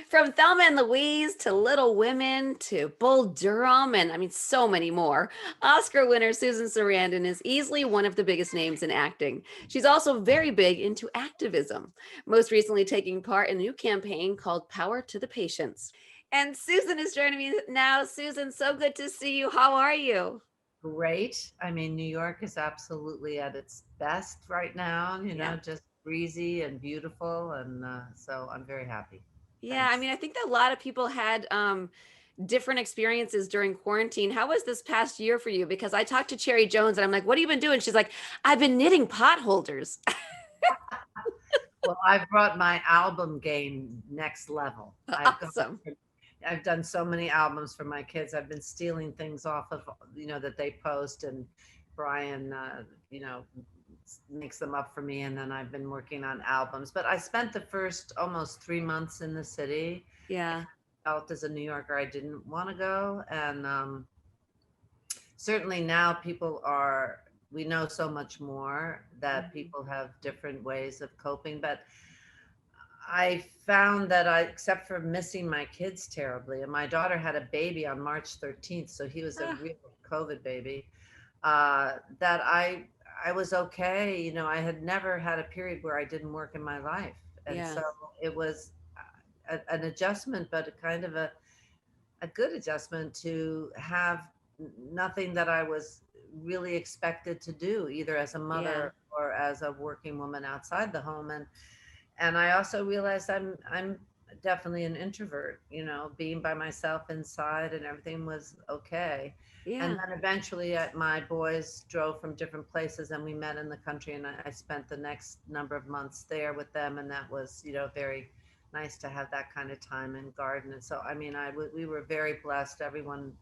From Thelma and Louise to Little Women to Bull Durham, and I mean, so many more. Oscar winner Susan Sarandon is easily one of the biggest names in acting. She's also very big into activism, most recently taking part in a new campaign called Power to the Patients. And Susan is joining me now. Susan, so good to see you. How are you? Great. I mean, New York is absolutely at its best right now, Yeah. just breezy and beautiful. And so I'm very happy. Yeah, I Thanks. mean, I think that a lot of people had different experiences during quarantine. How was this past year for you? Because I talked to Cherry Jones and I'm like, what have you been doing? She's like, I've been knitting pot holders. Well, I've brought my album game next level. Awesome. I've done so many albums for my kids. I've been stealing things off of, that they post, and Brian, makes them up for me. And then I've been working on albums. But I spent the first almost 3 months in the city. Yeah. Felt as a New Yorker, I didn't want to go. And certainly now we know so much more that Mhm. people have different ways of coping. But I found that except for missing my kids terribly, and my daughter had a baby on March 13th, so he was a Ah, real COVID baby, that I was okay. I had never had a period where I didn't work in my life. And yeah. so it was an adjustment, but a kind of a good adjustment to have nothing that I was really expected to do, either as a Yeah. mother or as a working woman outside the home. And I also realized I'm definitely an introvert. Being by myself inside and everything was okay. And Yeah. then eventually, my boys drove from different places, and we met in the country, and I spent the next number of months there with them, and that was very nice to have that kind of time and garden. And so, I mean, we were very blessed. Everyone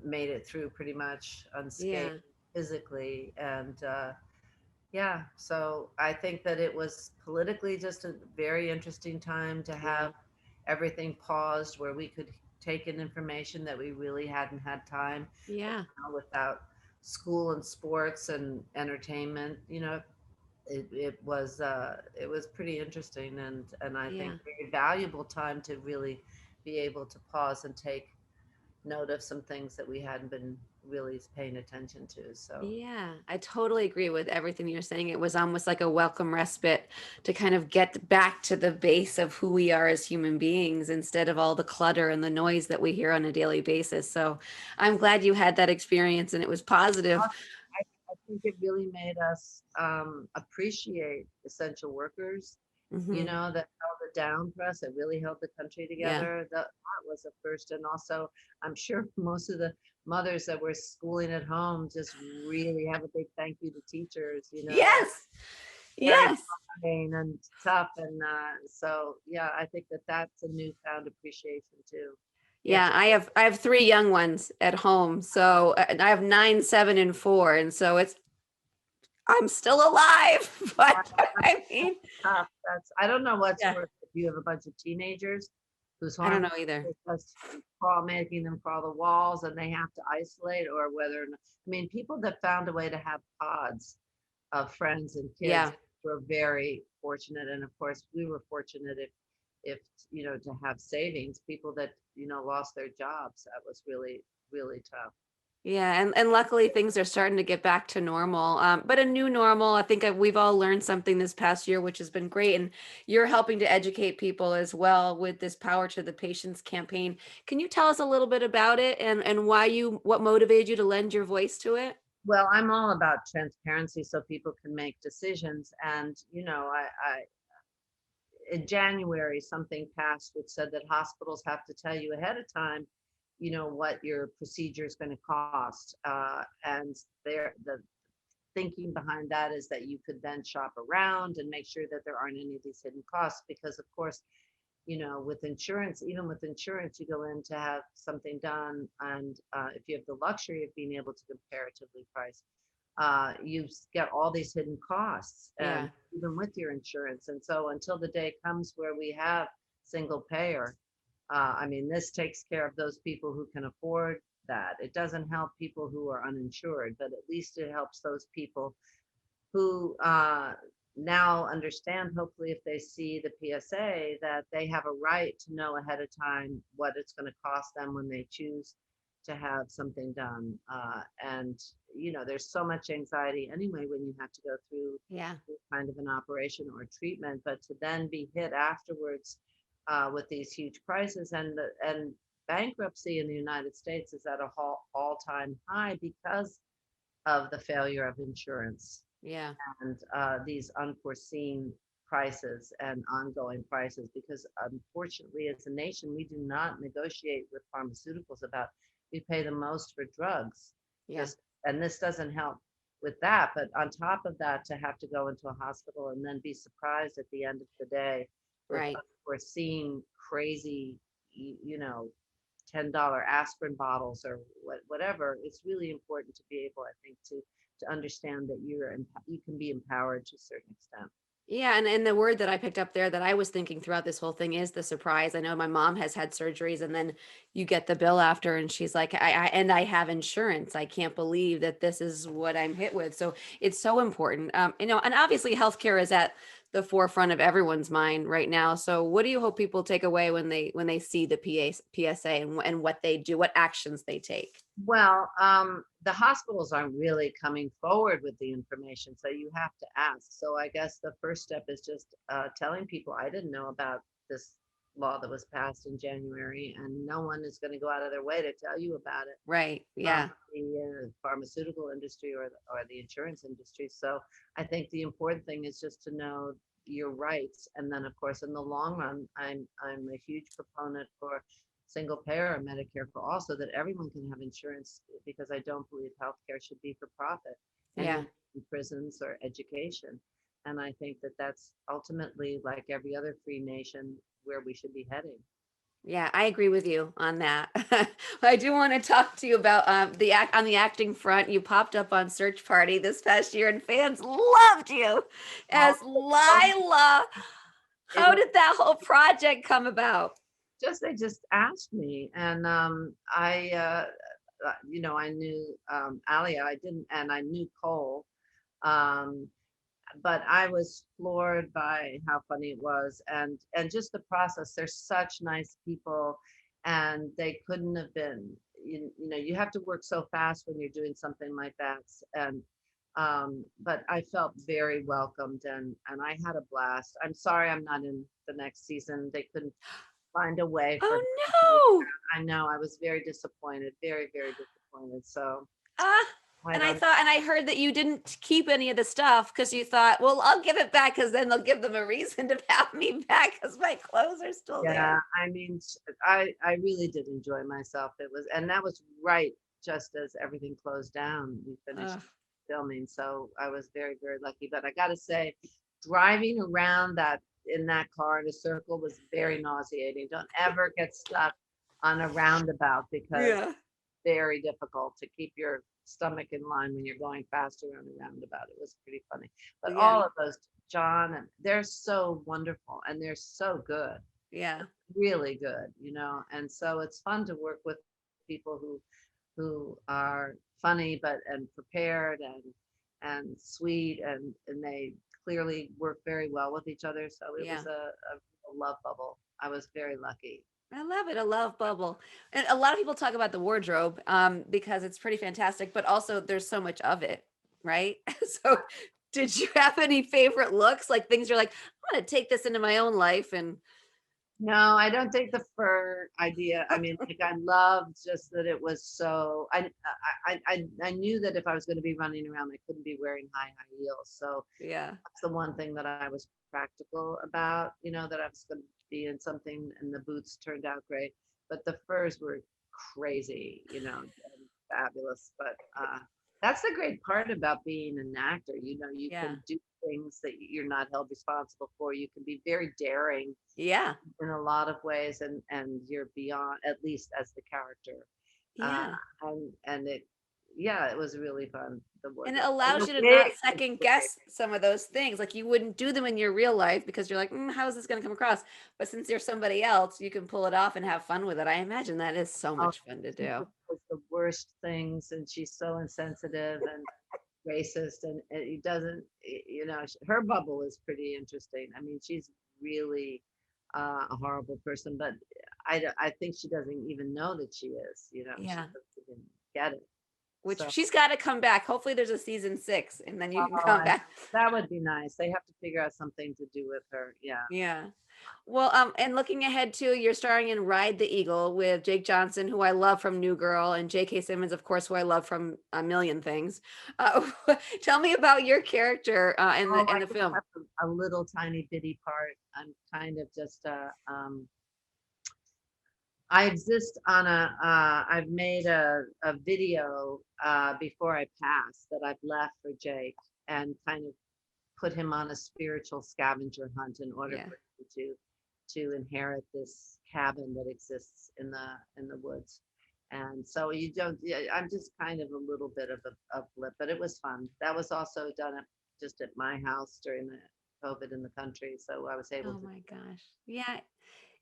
made it through pretty much unscathed Yeah. physically. And yeah, so I think that it was politically just a very interesting time to Yeah. have everything paused, where we could take in information that we really hadn't had time Yeah. without school and sports and entertainment. It was pretty interesting, and I think Yeah. very valuable time to really be able to pause and take note of some things that we hadn't been really paying attention to. So Yeah, I totally agree with everything you're saying. It was almost like a welcome respite to kind of get back to the base of who we are as human beings instead of all the clutter and the noise that we hear on a daily basis. So I'm glad you had that experience and it was positive. I think it really made us appreciate essential workers, Hmm. that held it down for us. It really held the country Yeah. together. That was a first. And also, I'm sure most of the mothers that were schooling at home just really have a big thank you to teachers. That Yes. very Yes. trying and tough. And so, yeah, I think that that's a newfound appreciation too. Yeah. Yeah, I have three young ones at home. So and I have 9, 7, and 4. And so I'm still alive. But I mean, Tough. I don't know what's yeah, worse, if you have a bunch of teenagers whose I don't hormones know either. are just making them crawl the walls and they have to isolate, or whether or not, I mean, people that found a way to have pods of friends and kids Yeah. were very fortunate. And of course, we were fortunate if to have savings. People that lost their jobs, that was really really tough. Yeah, and luckily things are starting to get back to normal. But a new normal, I think we've all learned something this past year, which has been great. And you're helping to educate people as well with this Power to the Patients campaign. Can you tell us a little bit about it and what motivated you to lend your voice to it? Well, I'm all about transparency so people can make decisions. And I in January, something passed which said that hospitals have to tell you ahead of time, what your procedure is going to cost. And the thinking behind that is that you could then shop around and make sure that there aren't any of these hidden costs. Because, of course, with insurance, even with insurance, you go in to have something done. And if you have the luxury of being able to comparatively price, you get all these hidden costs, and Yeah. even with your insurance. And so until the day comes where we have single payer, I mean, this takes care of those people who can afford that. It doesn't help people who are uninsured, but at least it helps those people who now understand, hopefully, if they see the PSA, that they have a right to know ahead of time what it's going to cost them when they choose to have something done. And, there's so much anxiety anyway when you have to go through Yeah. kind of an operation or treatment, but to then be hit afterwards with these huge prices, and bankruptcy in the United States is at a all-time high because of the failure of insurance Yeah. and these unforeseen prices and ongoing prices, because unfortunately as a nation we do not negotiate with pharmaceuticals about, we pay the most for drugs, Yeah. just, and this doesn't help with that, but on top of that, to have to go into a hospital and then be surprised at the end of the day with Right. unforeseen crazy, $10 aspirin bottles or whatever. It's really important to be able, I think, to understand that you can be empowered to a certain extent. Yeah, and the word that I picked up there that I was thinking throughout this whole thing is the surprise. I know my mom has had surgeries, and then you get the bill after and she's like, I have insurance. I can't believe that this is what I'm hit with. So it's so important. And obviously healthcare is at the forefront of everyone's mind right now. So what do you hope people take away when they see the PSA and what they do, what actions they take? Well, the hospitals aren't really coming forward with the information, so you have to ask. So I guess the first step is just telling people, I didn't know about this law that was passed in January, and no one is going to go out of their way to tell you about it Right. from Yeah. the pharmaceutical industry or the insurance industry. So I think the important thing is just to know your rights, and then of course in the long run, I'm a huge proponent for single payer or Medicare for all, so that everyone can have insurance, because I don't believe healthcare should be for profit Yeah. anywhere in prisons or education. And I think that that's ultimately, like every other free nation, where we should be heading. Yeah, I agree with you on that. I do want to talk to you about the act on the acting front. You popped up on Search Party this past year, and fans loved you Oh, as so Lila. it How was did that whole project come about? just, they just asked me, and I knew Alia, I didn't, and I knew Cole, um, but I was floored by how funny it was, and just the process. They're such nice people, and they couldn't have been. You have to work so fast when you're doing something like that, and but I felt very welcomed, and I had a blast. I'm sorry I'm not in the next season. They couldn't find a way for. Oh no! I know, I was very disappointed, very, very disappointed. So Ah, I and I don't. thought, and I heard that you didn't keep any of the stuff because you thought, well, I'll give it back because then they'll give them a reason to have me back because my clothes are still Yeah, there. I mean, I really did enjoy myself. And that was right just as everything closed down. We finished Ugh, filming, so I was very, very lucky. But I got to say, driving around that in that car in a circle was very nauseating. Don't ever get stuck on a roundabout, because yeah, very difficult to keep your stomach in line when you're going faster on a roundabout. It was pretty funny. But yeah, all of those, John, and they're so wonderful and they're so good, yeah. really good, and so it's fun to work with people who are funny, but and prepared and sweet, and they clearly work very well with each other. So it Yeah. was a love bubble. I was very lucky. I love it. A love bubble. And a lot of people talk about the wardrobe because it's pretty fantastic, but also there's so much of it, right? So did you have any favorite looks? Like things you're like, I'm gonna take this into my own life and No, I don't take the fur idea. I mean, like, I loved just that it was so. I knew that if I was going to be running around, I couldn't be wearing high heels. So yeah. that's the one thing that I was practical about. That I was going to be in something, and the boots turned out great, but the furs were crazy. And fabulous. But that's the great part about being an actor. You Yeah. can do things that you're not held responsible for. You can be very daring Yeah. in a lot of ways, and you're beyond, at least as the character, uh Yeah. and it, yeah, it was really fun, the And it wardrobe and allows the you to not wigs second were great. guess some of those things. Like you wouldn't do them in your real life because you're like, how is this going to come across? But since you're somebody else, you can pull it off and have fun with it. I imagine that is so Oh, much fun to she do. just does the worst things, and she's so insensitive, and racist, and he doesn't, you know, her bubble is pretty interesting. I mean, she's really a horrible person, but I think she doesn't even know that she is, you know, she Yeah. doesn't even get it. Which So, she's got to come back. Hopefully there's a season 6 and then you can oh, come back. that would be nice. They have to figure out something to do with her. Yeah. Yeah. Well, and looking ahead too, you're starring in Ride the Eagle with Jake Johnson, who I love from New Girl, and J.K. Simmons, of course, who I love from a million things. Uh, tell me about your character Oh, in I the just film. have a little tiny bitty part. I'm kind of just I exist on I've made a video before I pass that I've left for Jake and kind of put him on a spiritual scavenger hunt in order Yeah. for him to inherit this cabin that exists in the woods. And so you don't, yeah, I'm just kind of a little bit of a blip, but it was fun. That was also done just at my house during the COVID in the country. So I was able Oh to. my gosh. Yeah.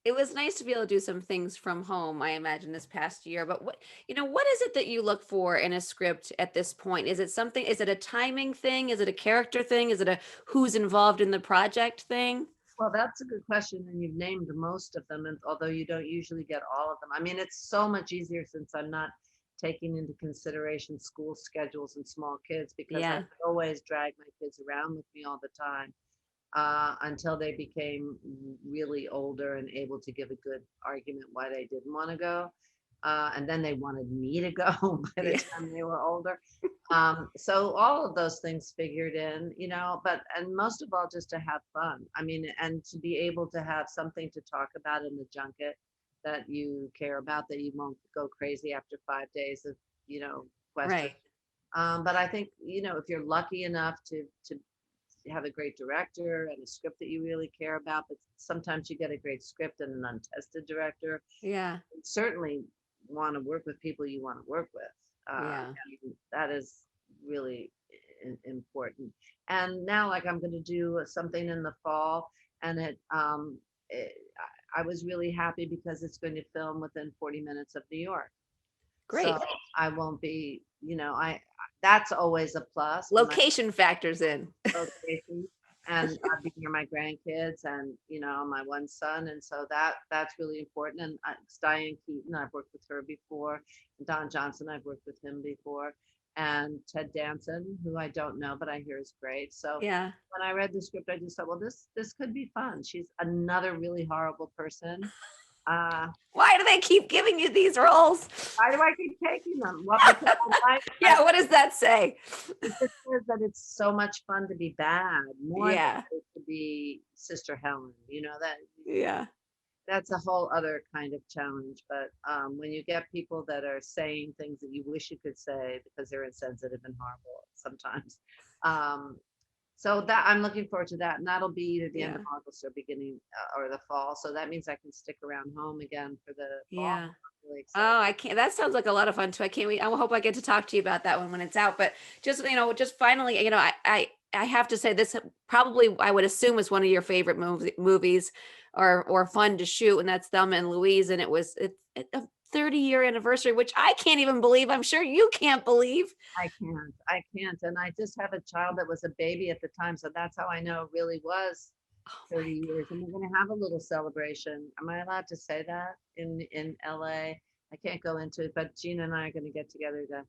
It was nice to be able to do some things from home, I imagine, this past year. But what is it that you look for in a script at this point? Is it something, is it a timing thing? Is it a character thing? Is it a who's involved in the project thing? Well, that's a good question, and you've named most of them, and although you don't usually get all of them. I mean, it's so much easier since I'm not taking into consideration school schedules and small kids because I Yeah. could always drag my kids around with me all the time until they became really older and able to give a good argument why they didn't want to go. And then they wanted me to go by the Yeah. time they were older. So all of those things figured in, you know, but and most of all, just to have fun. I mean, and to be able to have something to talk about in the junket that you care about, that you won't go crazy after 5 days of, you know, questions. Right. But I think, you know, if you're lucky enough to have a great director and a script that you really care about, but sometimes you get a great script and an untested director. Yeah. You certainly want to work with people you want to work with. Yeah. And that is really important. And now, like, I'm going to do something in the fall, and I was really happy because it's going to film within 40 minutes of New York. So Great. I won't be, you know, that's always a plus when I Location factors in. location and I'd be near my grandkids and you know my one son, and so that's really important. And it's Diane Keaton, I've worked with her before. Don Johnson, I've worked with him before. And Ted Danson, who I don't know but I hear is great. So Yeah. when I read the script I just thought, well, this could be fun. She's another really horrible person. uh Why do they keep giving you these roles? why do I keep taking them? Well, because I Yeah, what does that say? it just says that it's so much fun to be bad, more than Yeah. it is to be Sister Helen. You know that Yeah. that's a whole other kind of challenge. But when you get people that are saying things that you wish you could say because they're insensitive and horrible sometimes, um, so that I'm looking forward to that, and that'll be either the end of Yeah. August or beginning or the fall. So that means I can stick around home again for the fall. Yeah. I'm really excited. Oh, I can't. That sounds like a lot of fun too. I can't wait. I hope I get to talk to you about that one when it's out. But just just finally, I have to say this probably I would assume is one of your favorite movies, or fun to shoot, and that's Thelma and Louise. And it's a 30-year anniversary, which I can't even believe. I'm sure you can't believe. I can't. And I just have a child that was a baby at the time. So that's how I know it really was Oh 30 years. And we're going to have a little celebration. Am I allowed to say that in LA? I can't go into it, but Gina and I are going to get together to,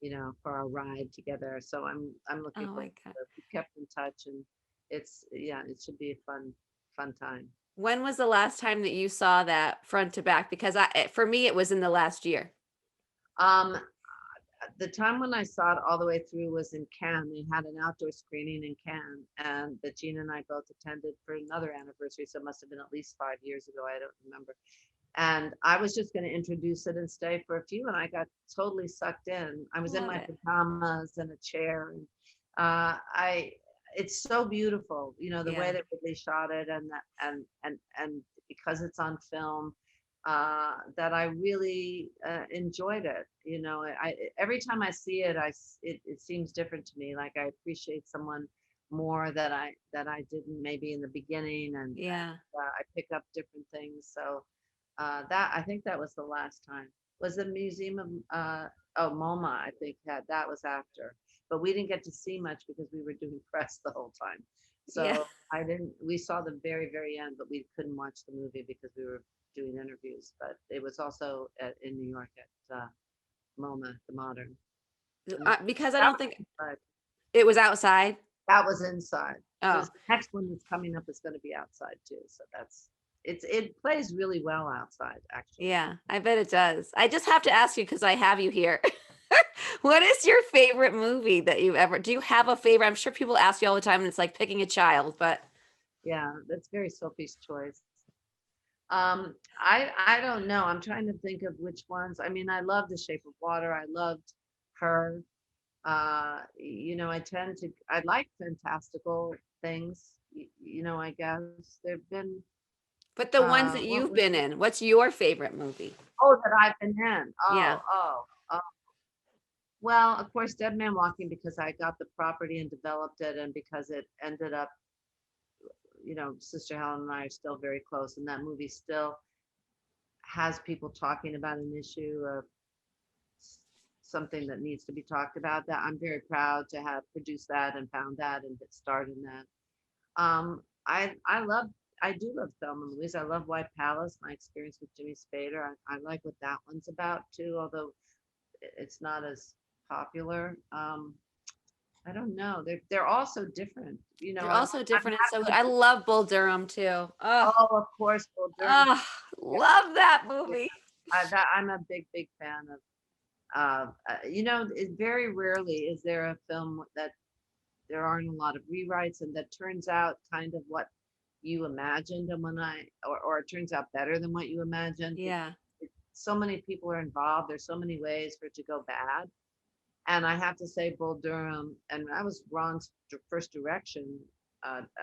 you know, for a ride together. So I'm looking oh forward my God. to it. We kept in touch, and yeah, it should be a fun time. When was the last time that you saw that front to back? Because for me, it was in the last year. Um, the time when I saw it all the way through was in Cannes. They had an outdoor screening in Cannes, and that Gina and I both attended for another anniversary. So it must have been at least 5 years ago. I don't remember. And I was just going to introduce it and stay for a few, and I got totally sucked in. I was in Love my it. pajamas and a chair, and I. It's so beautiful, you know, the way Yeah. that Ridley shot it, and that, and because it's on film, that I really enjoyed it. You know, every time I see it, it seems different to me. Like I appreciate someone more that I didn't maybe in the beginning, and Yeah. I pick up different things. So that I think that was the last time. Was the Museum of oh MoMA? I think that was after. but we didn't get to see much because we were doing press the whole time. Yeah. So I didn't, we saw the very, very end, but we couldn't watch the movie because we were doing interviews. But it was also in New York at MoMA, the Modern. And Because I that don't was think inside. it was outside. That was inside. Oh, This next one that's coming up is going to be outside too. So that's, it plays really well outside, actually. yeah, I bet it does. I just have to ask you because I have you here. What is your favorite movie that you've ever, do you have a favorite? I'm sure people ask you all the time and it's like picking a child, but Yeah, that's very Sophie's choice. I don't know. I'm trying to think of which ones. I mean, I love The Shape of Water. I loved Her. I tend to, I like fantastical things. I guess there've been, the ones that what you've was, been in, what's your favorite movie? oh, that I've been in. Yeah. Oh. Well, of course, Dead Man Walking because I got the property and developed it, and because it ended up, Sister Helen and I are still very close, and that movie still has people talking about an issue of something that needs to be talked about. That I'm very proud to have produced that and found that and get started in that. I do love Thelma and Louise. I love White Palace. My experience with Jimmy Spader. I like what that one's about too, although it's not as popular. I don't know. They're all so different. They're I'm also different and so good. having I love Bull Durham too. Oh, oh, of course, Will Durham. oh, love that Yeah, movie. I'm a big, big fan of. It very rarely is there a film that there aren't a lot of rewrites and that turns out kind of what you imagined and or it turns out better than what you imagined. Yeah. So many people are involved. There's so many ways for it to go bad. And I have to say, Bull Durham, and I was Ron's first direction,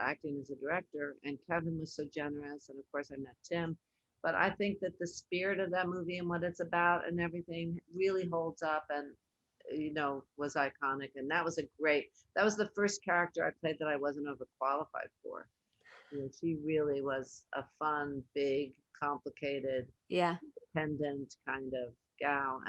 acting as a director, and Kevin was so generous. And of course, I met Tim. But I think that the spirit of that movie and what it's about and everything really holds up and, was iconic. And that was the first character I played that I wasn't overqualified for. She really was a fun, big, complicated, Yeah. independent kind of gal.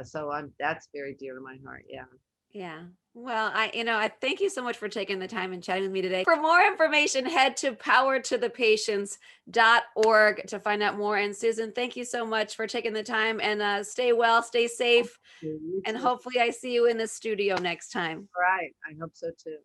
So that's very dear to my heart. Yeah. Yeah. Well, I thank you so much for taking the time and chatting with me today. For more information, head to powertothepatients.org to find out more. And Susan, thank you so much for taking the time and stay well, stay safe. You And too. hopefully I see you in the studio next time. Right. I hope so too.